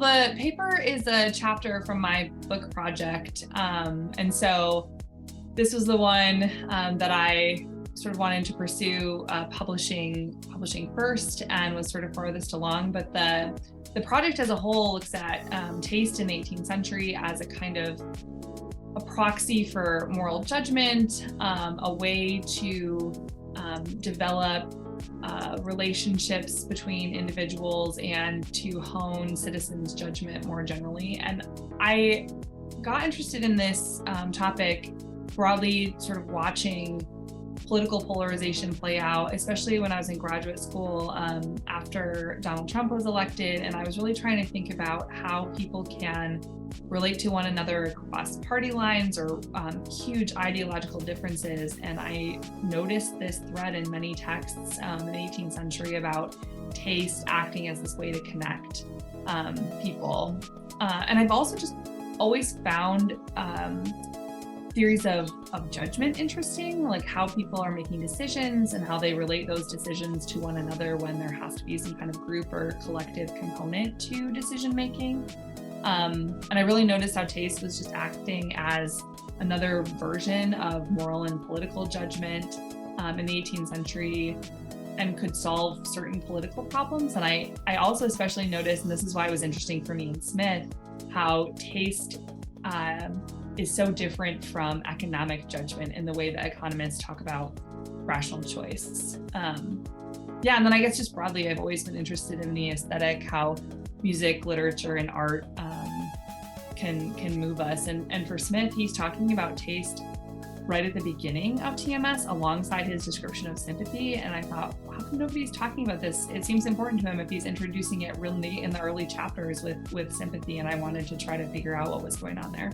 The paper is a chapter from my book project. And so this was the one that I sort of wanted to pursue publishing first and was sort of farthest along. But the project as a whole looks at taste in the 18th century as a kind of a proxy for moral judgment, a way to develop relationships between individuals and to hone citizens' judgment more generally. And I got interested in this topic broadly, sort of watching political polarization play out, especially when I was in graduate school after Donald Trump was elected. And I was really trying to think about how people can relate to one another across party lines or huge ideological differences. And I noticed this thread in many texts in the 18th century about taste acting as this way to connect people. And I've also just always found theories of judgment interesting, like how people are making decisions and how they relate those decisions to one another when there has to be some kind of group or collective component to decision making. And I really noticed how taste was just acting as another version of moral and political judgment in the 18th century and could solve certain political problems. And I also especially noticed, and this is why it was interesting for me in Smith, how taste is so different from economic judgment in the way that economists talk about rational choice. And then I guess just broadly, I've always been interested in the aesthetic, how music, literature, and art can move us. And for Smith, he's talking about taste right at the beginning of TMS alongside his description of sympathy. And I thought, how come nobody's talking about this? It seems important to him if he's introducing it really in the early chapters with sympathy. And I wanted to try to figure out what was going on there.